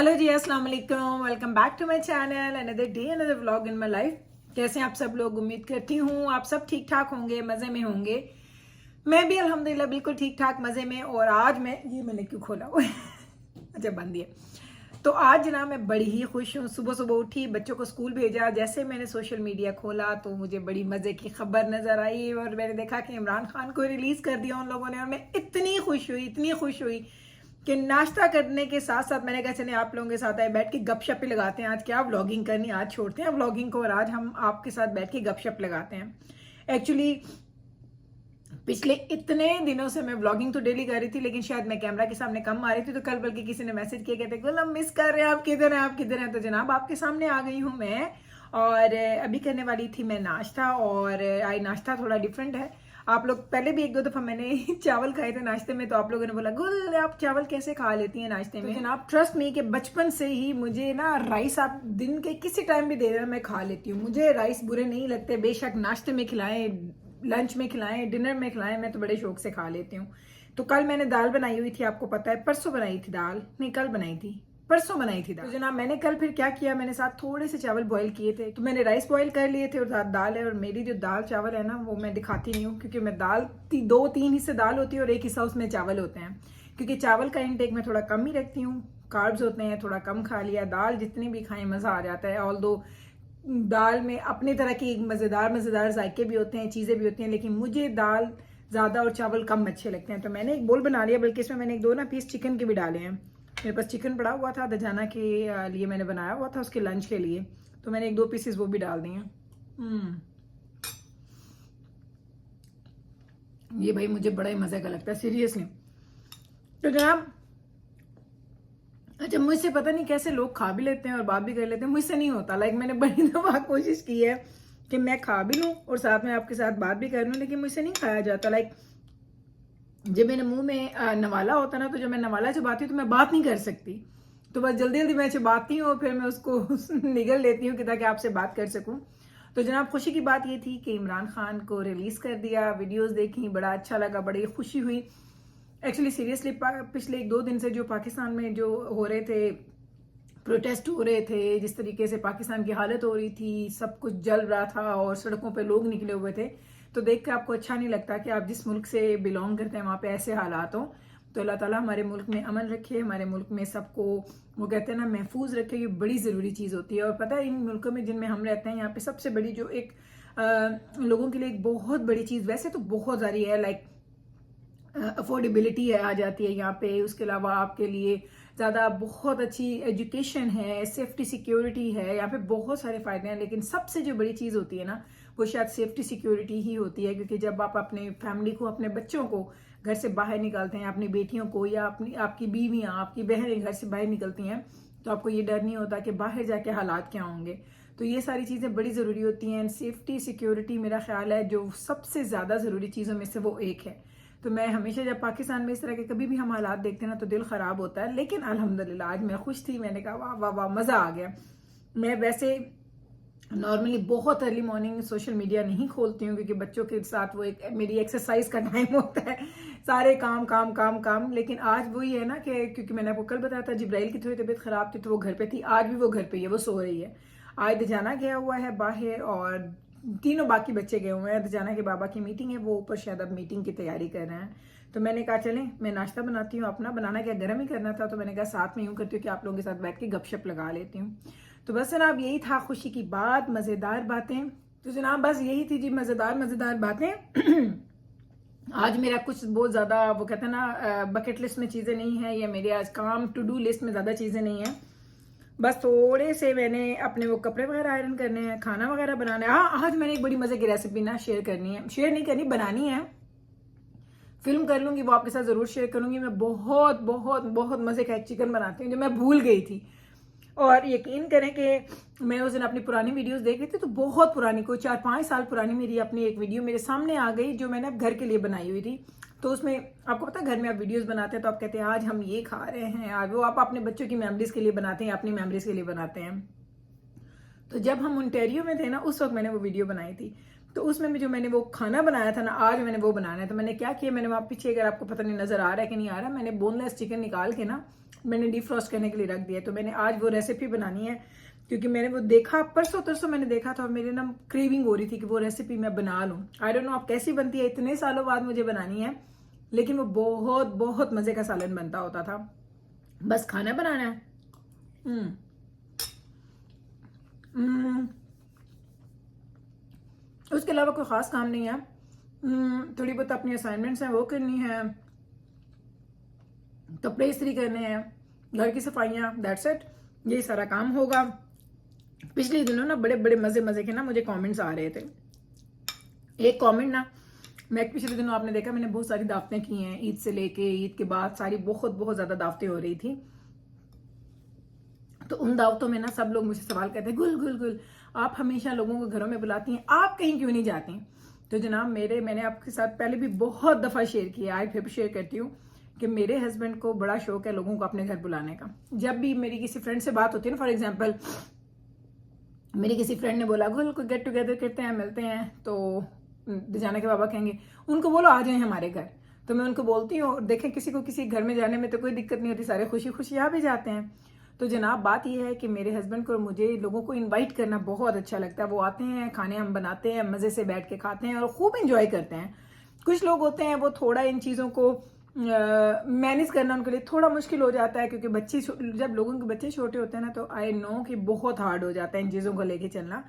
Hello ji, अस्सलाम वालेकुम। Welcome back to my channel. Another day another vlog in my life. कैसे हैं आप सब लोग? उम्मीद करती हूँ आप सब ठीक ठाक होंगे, मज़े में होंगे। मैं भी अल्हम्दुलिल्लाह बिल्कुल ठीक ठाक मज़े में। और आज मैंने क्यों खोला हुआ है अच्छा, बंद दिया। तो आज ना मैं बड़ी ही खुश हूँ। सुबह सुबह उठी, बच्चों को स्कूल भेजा, जैसे मैंने सोशल मीडिया खोला तो मुझे बड़ी मज़े की खबर नज़र आई और मैंने देखा कि इमरान खान को रिलीज़ कर दिया उन लोगों ने। और मैं इतनी खुश हुई कि नाश्ता करने के साथ साथ मैंने कहा चले आप लोगों के साथ आए बैठ के गपशप ही लगाते हैं। आज क्या व्लॉगिंग करनी, आज छोड़ते हैं व्लॉगिंग को और आज हम आपके साथ बैठ के गपशप लगाते हैं। एक्चुअली पिछले इतने दिनों से मैं व्लॉगिंग तो डेली कर रही थी, लेकिन शायद मैं कैमरा के सामने कम आ रही थी। तो कल बल्कि किसी ने मैसेज किया, कहते गुल हम मिस कर रहे हैं, आप किधर हैं, आप किधर हैं। तो जनाब आपके सामने आ गई हूँ मैं। और अभी करने वाली थी मैं नाश्ता। और आज नाश्ता थोड़ा डिफरेंट है। आप लोग पहले भी एक दो दफा मैंने चावल खाए थे नाश्ते में, तो आप लोगों ने बोला गुल आप चावल कैसे खा लेती हैं नाश्ते में। तो जनाब ट्रस्ट मी कि बचपन से ही मुझे ना राइस आप दिन के किसी टाइम भी दे रहे मैं खा लेती हूँ। मुझे राइस बुरे नहीं लगते, बेशक नाश्ते में खिलाएं, लंच में खिलाएं, डिनर में खिलाएं, मैं तो बड़े शौक से खा लेती हूँ। तो कल मैंने दाल बनाई हुई थी, आपको पता है। परसों बनाई थी दाल, नहीं कल बनाई थी, परसों बनाई थी दाल। तो जनाब मैंने कल फिर क्या किया, मैंने साथ थोड़े से चावल बॉईल किए थे। तो मैंने राइस बॉईल कर लिए थे और साथ दाल है। और मेरी जो दाल चावल है ना वो मैं दिखाती नहीं हूँ, क्योंकि मैं दाल दो तीन हिस्से दाल होती है और एक हिस्सा उसमें चावल होते हैं। क्योंकि चावल का इनटेक मैं थोड़ा कम ही रखती हूँ, कार्ब्स होते हैं, थोड़ा कम खा लिया। दाल जितनी भी खाएं मज़ा आ जाता है। ऑल दो दाल में अपनी तरह की मज़ेदार जायके भी होते हैं, चीज़ें भी होती हैं, लेकिन मुझे दाल ज़्यादा और चावल कम अच्छे लगते हैं। तो मैंने एक बोल बना लिया, बल्कि इसमें मैंने एक दो ना पीस चिकन के भी डाले हैं। मेरे पास चिकन पड़ा हुआ था, दजाना के लिए मैंने बनाया हुआ था उसके लंच के लिए, तो मैंने एक दो पीसेस वो भी डाल दिए हैं। ये भाई मुझे बड़ा ही मज़े का लगता है सीरियसली। तो जनाब अच्छा, मुझसे पता नहीं कैसे लोग खा भी लेते हैं और बात भी कर लेते हैं, मुझसे नहीं होता। लाइक मैंने बड़ी दफा कोशिश की है कि मैं खा भी लूँ और साथ में आपके साथ बात भी कर लूँ, लेकिन मुझसे नहीं खाया जाता। लाइक जब मेरे मुंह में नवाला होता ना, तो जब मैं नवाला चबाती हूँ तो मैं बात नहीं कर सकती। तो बस जल्दी जल्दी मैं चबाती हूँ और फिर मैं उसको निगल लेती हूँ कि ताकि आपसे बात कर सकूँ। तो जनाब खुशी की बात ये थी कि इमरान खान को रिलीज़ कर दिया। वीडियोस देखी, बड़ा अच्छा लगा, बड़ी खुशी हुई। एक्चुअली सीरियसली पिछले एक दो दिन से जो पाकिस्तान में जो हो रहे थे, प्रोटेस्ट हो रहे थे, जिस तरीके से पाकिस्तान की हालत हो रही थी, सब कुछ जल रहा था और सड़कों पे लोग निकले हुए थे, तो देख के आपको अच्छा नहीं लगता कि आप जिस मुल्क से बिलोंग करते हैं वहाँ पे ऐसे हालात हों। तो अल्लाह ताला हमारे मुल्क में अमन रखे, हमारे मुल्क में सबको वो कहते हैं ना महफूज रखे। ये बड़ी ज़रूरी चीज़ होती है। और पता है इन मुल्कों में जिनमें हम रहते हैं, यहाँ पे सबसे बड़ी जो एक लोगों के लिए एक बहुत बड़ी चीज़, वैसे तो बहुत सारी है, लाइक अफोर्डेबिलिटी है आ जाती है यहाँ पे। उसके अलावा आपके लिए ज़्यादा बहुत अच्छी एजुकेशन है, सेफ्टी सिक्योरिटी है, यहाँ पे बहुत सारे फ़ायदे हैं। लेकिन सबसे जो बड़ी चीज़ होती है ना, वो शायद सेफ्टी सिक्योरिटी ही होती है। क्योंकि जब आप अपने फैमिली को, अपने बच्चों को घर से बाहर निकालते हैं, अपनी बेटियों को या अपनी आपकी बीवियाँ, आपकी बहनें घर से बाहर निकलती हैं, तो आपको ये डर नहीं होता कि बाहर जाके हालात क्या होंगे। तो ये सारी चीज़ें बड़ी ज़रूरी होती हैं। सेफ्टी सिक्योरिटी मेरा ख्याल है जो सबसे ज़्यादा ज़रूरी चीज़ों में से वो एक है। तो मैं हमेशा जब पाकिस्तान में इस तरह के कभी भी हम हालात देखते हैं ना, तो दिल ख़राब होता है। लेकिन अल्हम्दुलिल्लाह आज मैं खुश थी। मैंने कहा वाह वाह वाह, मज़ा आ गया। मैं वैसे नॉर्मली बहुत अर्ली मॉर्निंग सोशल मीडिया नहीं खोलती हूँ, क्योंकि बच्चों के साथ वो एक मेरी एक्सरसाइज का टाइम होता है, सारे काम काम काम काम। लेकिन आज वही है ना कि क्योंकि मैंने आपको कल बताया था जिब्राइल की थोड़ी तबीयत ख़राब थी, तो वो घर पे थी। आज भी वो घर पे ही है, वो सो रही है। आज दजाना गया हुआ है बाहर और तीनों बाकी बच्चे गए हुए हैं। दजाना के बाबा की मीटिंग है, वो ऊपर शायद अब मीटिंग की तैयारी कर रहे हैं। तो मैंने कहा चलें मैं नाश्ता बनाती हूँ अपना, बनाना क्या गर्म ही करना था। तो मैंने कहा साथ में यूँ करती हूँ कि आप लोगों के साथ बैठ के गपशप लगा लेती हूँ। तो बस जनाब यही था खुशी की बात, मज़ेदार बातें। तो जनाब बस यही थी जी, मज़ेदार बातें। आज मेरा कुछ बहुत ज़्यादा वो कहते हैं ना बकेट लिस्ट में चीज़ें नहीं है, या मेरे आज काम टू डू लिस्ट में ज़्यादा चीज़ें नहीं है। बस थोड़े से मैंने अपने वो कपड़े वगैरह आयरन करने हैं, खाना वगैरह बनाना है। हाँ, आज मैंने एक बड़ी मज़े की रेसिपी ना शेयर करनी है, शेयर नहीं करनी, बनानी है। फिल्म कर लूँगी, वो आपके साथ ज़रूर शेयर करूँगी। मैं बहुत बहुत बहुत मज़े का एक चिकन बनाती हूँ जो मैं भूल गई थी। और यकीन करें कि मैं उस दिन अपनी पुरानी वीडियोस देख रही थी, तो बहुत पुरानी, कोई 4-5 साल पुरानी मेरी अपनी एक वीडियो मेरे सामने आ गई जो मैंने घर के लिए बनाई हुई थी। तो उसमें आपको पता है घर में आप वीडियोस बनाते हैं तो आप कहते हैं आज हम ये खा रहे हैं, आज वो आप अपने बच्चों की मेमोरीज के लिए बनाते हैं, अपनी मेमोरीज के लिए बनाते हैं। तो जब हम ओंटारियो में थे ना, उस वक्त मैंने वो वीडियो बनाई थी। तो उसमें भी जो मैंने वो खाना बनाया था ना, आज मैंने वो बनाना है। तो मैंने क्या किया, मैंने वहाँ पीछे, अगर आपको पता नहीं नजर आ रहा है कि नहीं आ रहा, मैंने बोनलेस चिकन निकाल के ना मैंने डीप फ्रॉस्ट करने के लिए रख दिया। तो मैंने आज वो रेसिपी बनानी है, क्योंकि मैंने वो देखा, परसों तरसों मैंने देखा था और मेरी ना क्रेविंग हो रही थी कि वो रेसिपी मैं बना लूँ। आई डोंट नो आप कैसी बनती है, इतने सालों बाद मुझे बनानी है, लेकिन वो बहुत बहुत मजे का सालन बनता होता था। बस खाना बनाना है। उसके अलावा कोई खास काम नहीं है। थोड़ी बहुत अपनी असाइनमेंट्स हैं वो करनी है, कपड़े इस्त्री करने हैं, घर की सफाइयाँ, दैट्स इट, यही सारा काम होगा। पिछले दिनों ना बड़े बड़े मजे मजे के ना मुझे कमेंट्स आ रहे थे। एक कमेंट ना, मैं पिछले दिनों आपने देखा मैंने बहुत सारी दावतें की हैं, ईद से लेके ईद के बाद सारी बहुत बहुत ज्यादा दावतें हो रही थी। तो उन दावतों में ना सब लोग मुझसे सवाल करते हैं, गुल गुल गुल आप हमेशा लोगों को घरों में बुलाती हैं, आप कहीं क्यों नहीं जाती? तो जनाब मैंने आपके साथ पहले भी बहुत दफा शेयर किया, आज फिर शेयर करती हूँ कि मेरे हस्बैंड को बड़ा शौक है लोगों को अपने घर बुलाने का। जब भी मेरी किसी फ्रेंड से बात होती है ना, फॉर एग्जाम्पल मेरी किसी फ्रेंड ने बोला गुल को गेट टुगेदर करते हैं, मिलते हैं, तो जाना के बाबा कहेंगे उनको बोलो आ जाए हमारे घर। तो मैं उनको बोलती हूँ, देखें किसी को किसी घर में जाने में तो कोई दिक्कत नहीं होती, सारे खुशी खुशी आ भी जाते हैं। तो जनाब बात यह है कि मेरे हस्बैंड को और मुझे लोगों को इनवाइट करना बहुत अच्छा लगता है। वो आते हैं, खाने हम बनाते हैं, मज़े से बैठ के खाते हैं और खूब इंजॉय करते हैं। कुछ लोग होते हैं वो थोड़ा इन चीज़ों को मैनेज करना उनके लिए थोड़ा मुश्किल हो जाता है, क्योंकि बच्चे जब लोगों के बच्चे छोटे होते हैं ना, तो आई नो कि बहुत हार्ड हो जाता है इन चीज़ों को लेके चलना।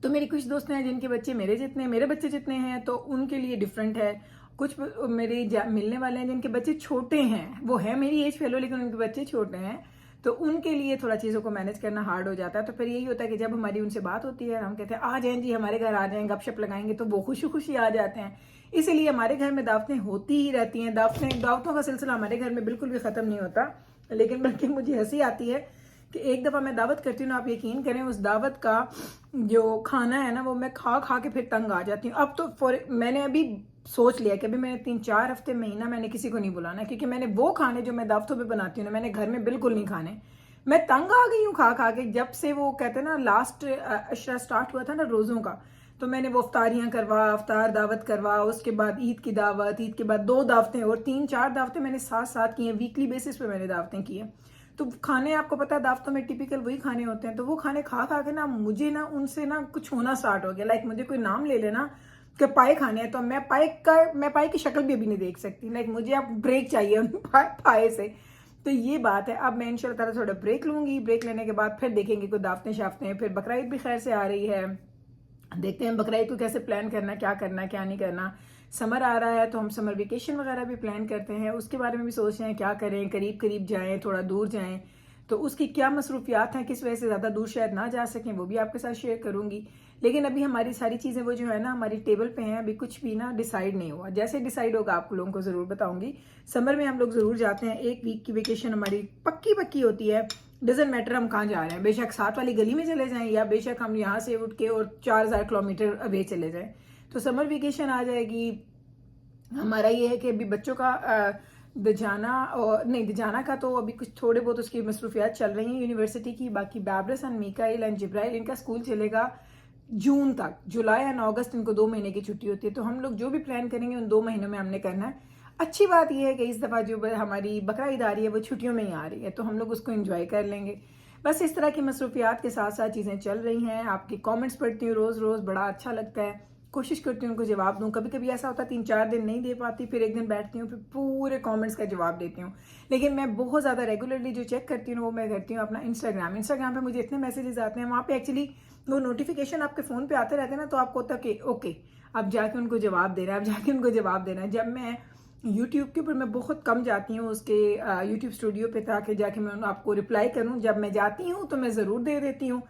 तो मेरी कुछ दोस्त हैं जिनके बच्चे मेरे बच्चे जितने हैं, तो उनके लिए डिफरेंट है। कुछ मेरे मिलने वाले हैं जिनके बच्चे छोटे हैं, वो है मेरी एज फेलो लेकिन उनके बच्चे छोटे हैं, तो उनके लिए थोड़ा चीज़ों को मैनेज करना हार्ड हो जाता है। तो फिर यही होता है कि जब हमारी उनसे बात होती है, हम कहते हैं आ जाएं जी हमारे घर आ जाएं, गपशप लगाएंगे, तो वो खुशी खुशी आ जाते हैं। इसीलिए हमारे घर में दावतें होती ही रहती हैं। दावतों का सिलसिला हमारे घर में बिल्कुल भी ख़त्म नहीं होता। लेकिन बल्कि मुझे हंसी आती है कि एक दफ़ा मैं दावत करती हूँ ना, आप यकीन करें उस दावत का जो खाना है ना, वो मैं खा खा के फिर तंग आ जाती हूँ। अब तो मैंने अभी सोच लिया कि अभी मैंने 3-4 हफ्ते महीना मैंने किसी को नहीं बुलाना, क्योंकि मैंने वो खाने जो मैं दावतों पे बनाती हूँ ना, मैंने घर में बिल्कुल नहीं खाने। मैं तंग आ गई हूँ खा खा के। जब से वो कहते हैं ना लास्ट अशरा स्टार्ट हुआ था ना रोज़ों का, तो मैंने वो अफ्तारियाँ करवा, अफ्तार दावत करवा, उसके बाद ईद की दावत, ईद के बाद 2 दावतें और 3-4 दावतें मैंने साथ साथ की हैं। वीकली बेसिस पे मैंने दावतें की हैं। तो खाने आपको पता है दावतों में टिपिकल वही खाने होते हैं। तो वो खाने खा खा के ना मुझे ना उनसे ना कुछ होना स्टार्ट हो गया। लाइक मुझे कोई नाम ले लेना कि पाए खाने हैं, तो मैं पाए की शक्ल भी अभी नहीं देख सकती। लाइक मुझे अब ब्रेक चाहिए उन पाए से। तो ये बात है। अब मैं इंशाल्लाह ताला थोड़ा ब्रेक लूंगी, ब्रेक लेने के बाद फिर देखेंगे कोई दावतें शावतें। फिर बकरा ईद भी खैर से आ रही है, देखते हैं बकरा ईद को कैसे प्लान करना, क्या करना क्या नहीं करना। समर आ रहा है तो हम समर वेकेशन वगैरह भी प्लान करते हैं, उसके बारे में भी सोच रहे हैं क्या करें, करीब करीब जाएं, थोड़ा दूर जाएं, तो उसकी क्या मसरूफियात हैं, किस वजह से ज़्यादा दूर शायद ना जा सकें, वो भी आपके साथ शेयर करूंगी। लेकिन अभी हमारी सारी चीज़ें वो जो है ना हमारी टेबल पे हैं, अभी कुछ भी ना डिसाइड नहीं हुआ। जैसे डिसाइड होगा आप लोगों को ज़रूर बताऊंगी। समर में हम लोग ज़रूर जाते हैं, 1 वीक की वेकेशन हमारी पक्की पक्की होती है। डजेंट मैटर हम कहाँ जा रहे हैं, बेशक साथ वाली गली में चले जाएं या बेशक हम यहाँ से उठ के और 4000 किलोमीटर अवे चले जाएं। तो समर वेकेशन आ जाएगी। हमारा ये है कि अभी बच्चों का दजाना और नहीं, दजाना का तो अभी कुछ थोड़े बहुत उसकी मसरूफियात चल रही हैं यूनिवर्सिटी की। बाकी बैब्रस एंड मीकाइल एंड जिब्राइल इनका स्कूल चलेगा जून तक। जुलाई एंड अगस्त इनको 2 महीने की छुट्टी होती है। तो हम लोग जो भी प्लान करेंगे उन 2 महीनों में हमने करना है। अच्छी बात यह है कि इस दफ़ा जो हमारी बकरा ईद आ रही है वो छुट्टियों में ही आ रही है, तो हम लोग उसको एंजॉय कर लेंगे। बस इस तरह की मसरूफियात के साथ साथ चीज़ें चल रही हैं। आपकी कमेंट्स पढ़ती हूँ रोज़ रोज़, बड़ा अच्छा लगता है, कोशिश करती हूँ उनको जवाब दूँ। कभी कभी ऐसा होता है 3-4 दिन नहीं दे पाती, फिर एक दिन बैठती हूँ, फिर पूरे कमेंट्स का जवाब देती हूँ। लेकिन मैं बहुत ज़्यादा रेगुलरली जो चेक करती हूँ वो मैं करती हूँ अपना इंस्टाग्राम पे मुझे इतने मैसेजेस आते हैं, वहाँ पे एक्चुअली वो नोटिफिकेशन आपके फ़ोन पे आते रहते हैं ना, तो आपको होता है कि ओके अब जाके उनको जवाब देना है, अब जाके उनको जवाब देना है। जब मैं यूट्यूब के ऊपर मैं बहुत कम जाती हूँ उसके यूट्यूब स्टूडियो पे, ताकि जाके मैं आपको रिप्लाई करूँ। जब मैं जाती हूँ तो मैं ज़रूर दे देती हूँ,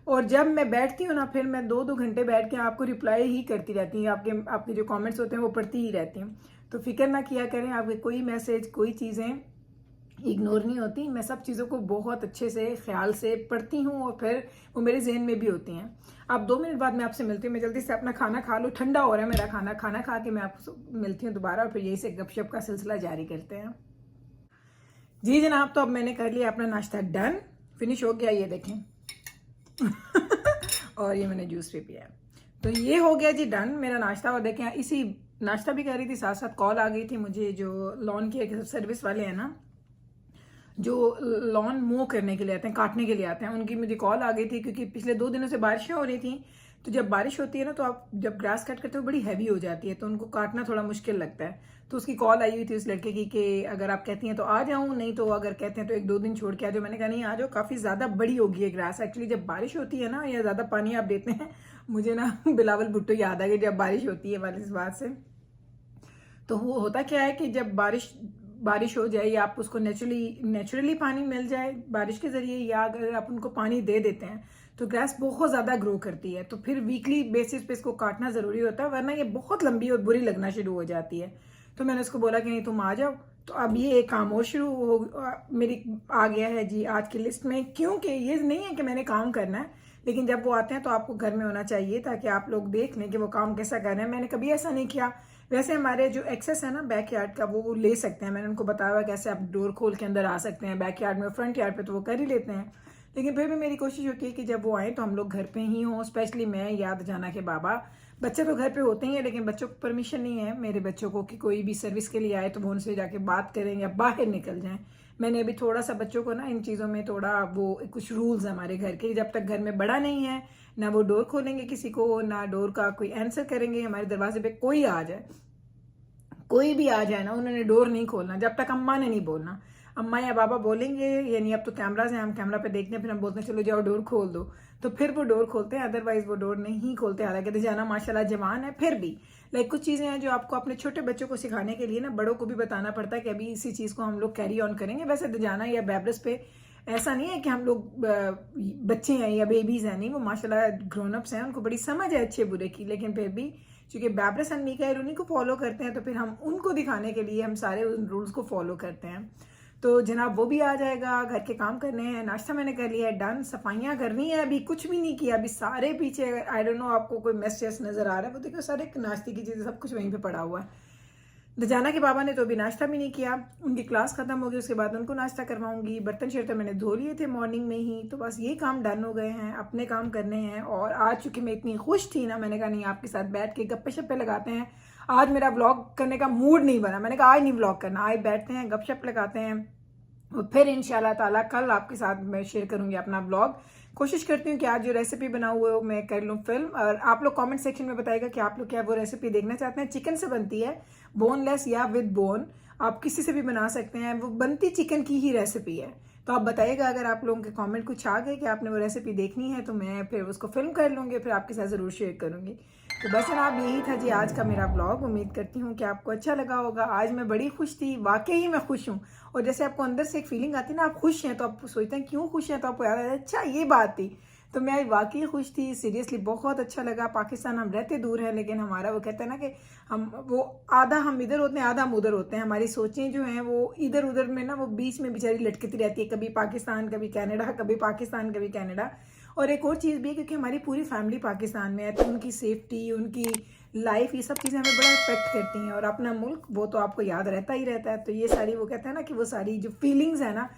और जब मैं बैठती हूँ ना फिर मैं 2-2 घंटे बैठ के आपको रिप्लाई ही करती रहती हूँ। आपके जो कमेंट्स होते हैं वो पढ़ती ही रहती हूँ। तो फिक्र ना किया करें, आपके कोई मैसेज कोई चीज़ें इग्नोर नहीं होती। मैं सब चीज़ों को बहुत अच्छे से ख्याल से पढ़ती हूँ और फिर वो मेरे जहन में भी होती हैं। अब 2 मिनट बाद मैं आपसे मिलती हूँ। मैं जल्दी से अपना खाना खा लूँ, ठंडा हो रहा है मेरा खाना खा के मैं आपसे मिलती हूँ दोबारा, और फिर यही से गपशप का सिलसिला जारी करते हैं। जी जनाब, तो अब मैंने कर लिया अपना नाश्ता, डन, फिनिश हो गया, ये देखें और ये मैंने जूस भी पिया है। तो ये हो गया जी डन मेरा नाश्ता। और देखें इसी नाश्ता भी कर रही थी, साथ साथ कॉल आ गई थी मुझे, जो लॉन के सर्विस वाले हैं ना, जो लॉन मूव करने के लिए आते हैं, काटने के लिए आते हैं, उनकी मुझे कॉल आ गई थी क्योंकि पिछले 2 दिनों से बारिशें हो रही थी। तो जब बारिश होती है ना तो आप जब ग्रास कट करते हो बड़ी हैवी हो जाती है, तो उनको काटना थोड़ा मुश्किल लगता है। तो उसकी कॉल आई हुई थी उस लड़के की कि अगर आप कहती हैं तो आ जाऊं, नहीं तो अगर कहते हैं तो 1-2 दिन छोड़ के आ जाओ। मैंने कहा नहीं आ जाओ, काफ़ी ज़्यादा बड़ी होगी है ग्रास। एक्चुअली जब बारिश होती है ना या ज़्यादा पानी आप देते हैं, मुझे ना बिलावल भुट्टो याद आ गई जब बारिश होती है वाली इस बात से। तो वो होता क्या है कि जब बारिश हो जाए या आप उसको नेचुरली पानी मिल जाए बारिश के जरिए, या अगर आप उनको पानी दे देते हैं तो ग्रास बहुत ज़्यादा ग्रो करती है। तो फिर वीकली बेसिस पे इसको काटना ज़रूरी होता है, वरना ये बहुत लंबी और बुरी लगना शुरू हो जाती है। तो मैंने उसको बोला कि नहीं तुम आ जाओ। तो अब ये एक काम और शुरू हो मेरी आ गया है जी आज की लिस्ट में, क्योंकि ये नहीं है कि मैंने काम करना है, लेकिन जब वो आते हैं तो आपको घर में होना चाहिए ताकि आप लोग देख लें कि वो काम कैसा कर रहे हैं। मैंने कभी ऐसा नहीं किया। वैसे हमारे जो एक्सेस है ना बैक यार्ड का, वो ले सकते हैं। मैंने उनको बताया हुआ कैसे आप डोर खोल के अंदर आ सकते हैं बैक यार्ड में, फ्रंट यार्ड पे तो वो कर ही लेते हैं। लेकिन फिर भी मेरी कोशिश होती है कि जब वो आए तो हम लोग घर पे ही हों, स्पेशली मैं, याद जाना के बाबा। बच्चे तो घर पे होते ही हैं, लेकिन बच्चों को परमिशन नहीं है मेरे बच्चों को कि कोई भी सर्विस के लिए आए तो वो उनसे जाके बात करें या बाहर निकल जाएं। मैंने अभी थोड़ा सा बच्चों को ना इन चीज़ों में थोड़ा वो कुछ रूल्स है हमारे घर के, जब तक घर में बड़ा नहीं है ना वो डोर खोलेंगे किसी को, ना डोर का कोई आंसर करेंगे। हमारे दरवाजे पे कोई आ जाए, कोई भी आ जाए ना, उन्होंने डोर नहीं खोलना जब तक अम्मा ने नहीं बोलना। अम्मा या बाबा बोलेंगे, यानी अब तो कैमराज हैं, हम कैमरा पे देखते हैं, फिर हम बोलते हैं चलो जाओ डोर खोल दो, तो फिर वो डोर खोलते हैं, अदरवाइज वो डोर नहीं खोलते। हालांकि दजाना माशाल्लाह जवान है, फिर भी लाइक कुछ चीज़ें हैं जो आपको अपने छोटे बच्चों को सिखाने के लिए ना बड़ों को भी बताना पड़ता है कि अभी इसी चीज़ को हम लोग कैरी ऑन करेंगे। वैसे दजाना या बैब्रस पे ऐसा नहीं है कि हम लोग बच्चे हैं या बेबीज हैं, नहीं, वो माशाल्लाह ग्रोन अप्स हैं, उनको बड़ी समझ है अच्छे बुरे की। लेकिन फिर भी चूंकि बैब्रस एंड मीका उन्हीं को फॉलो करते हैं, तो फिर हम उनको दिखाने के लिए हम सारे उन रूल्स को फॉलो करते हैं। तो जनाब वो भी आ जाएगा, घर के काम करने हैं, नाश्ता मैंने कर लिया है डन, सफाइयाँ करनी है, अभी कुछ भी नहीं किया, अभी सारे पीछे आई डोंट नो आपको कोई मेस नजर आ रहा है, वो देखो सारे नाश्ते की चीज़ें सब कुछ वहीं पे पड़ा हुआ है। दजाना के बाबा ने तो अभी नाश्ता भी नहीं किया, उनकी क्लास खत्म होगी उसके बाद उनको नाश्ता करवाऊंगी। बर्तन शर्तन मैंने धो लिए थे मॉर्निंग में ही, तो बस ये काम डन हो गए हैं, अपने काम करने हैं। और आज चूंकि मैं इतनी खुश थी ना, मैंने कहा नहीं आपके साथ बैठ के गप्पे शप्पे लगाते हैं। आज मेरा व्लॉग करने का मूड नहीं बना, मैंने कहा आज नहीं व्लॉग करना, आज बैठते हैं गपशप लगाते हैं, और फिर इंशाल्लाह ताला कल आपके साथ मैं शेयर करूंगी अपना व्लॉग। कोशिश करती हूँ कि आज जो रेसिपी बना हुआ है मैं कर लूँ फिल्म, और आप लोग कमेंट सेक्शन में बताइएगा कि आप लोग क्या वो रेसिपी देखना चाहते हैं। चिकन से बनती है, बोनलेस या विद बोन, आप किसी से भी बना सकते हैं, वो बनती चिकन की ही रेसिपी है। तो आप बताइएगा अगर आप लोगों के कमेंट कुछ आ गए कि आपने वो रेसिपी देखनी है, तो मैं फिर उसको फिल्म कर लूँगी, फिर आपके साथ ज़रूर शेयर करूँगी। तो बस जनाब यही था जी आज का मेरा ब्लॉग। उम्मीद करती हूँ कि आपको अच्छा लगा होगा। आज मैं बड़ी खुश थी, वाकई ही मैं खुश हूँ। और जैसे आपको अंदर से एक फीलिंग आती है ना, आप खुश हैं, तो आप सोचते हैं क्यों खुश हैं, तो आपको याद आता है अच्छा ये बात थी। तो मैं वाकई खुश थी, सीरियसली बहुत अच्छा लगा। पाकिस्तान हम रहते दूर हैं, लेकिन हमारा वो कहते हैं ना कि हम वो आधा हम इधर होते हैं आधा हम उधर होते हैं। हमारी सोचें जो हैं वो इधर उधर में ना, वो बीच में बेचारी लटकती रहती है, कभी पाकिस्तान कभी कनाडा, कभी पाकिस्तान कभी कनाडा। और एक और चीज़ भी है, क्योंकि हमारी पूरी फैमिली पाकिस्तान में है, तो उनकी सेफ्टी, उनकी लाइफ, ये सब चीज़ें हमें बड़ा इफेक्ट करती हैं। और अपना मुल्क वो तो आपको याद रहता ही रहता है। तो ये सारी वो कहते हैं ना कि वो सारी जो फीलिंग्स है ना,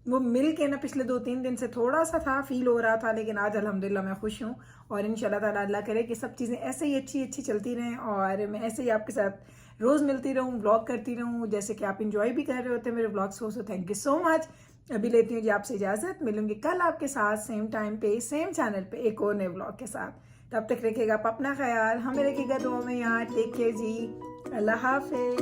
वो मिल के ना पिछले 2-3 दिन से थोड़ा सा था फील हो रहा था, लेकिन आज अल्हम्दुलिल्लाह मैं खुश हूँ। और इंशाल्लाह ताला अल्लाह करे कि सब चीज़ें ऐसे ही अच्छी अच्छी चलती रहें, और मैं ऐसे ही आपके साथ रोज़ मिलती रहूँ, व्लॉग करती रहूँ, जैसे कि आप इंजॉय भी कर रहे होते हैं मेरे व्लॉग्स को। So thank you so much. अभी लेती हूँ जी आपसे इजाज़त, मिलूंगी कल आपके साथ सेम टाइम पे सेम चैनल पे एक और नए व्लॉग के साथ। तब तक रखिएगा आप अपना ख्याल, हमें रखिएगा दुआ में यार। टेक केयर जी, अल्लाह हाफिज़।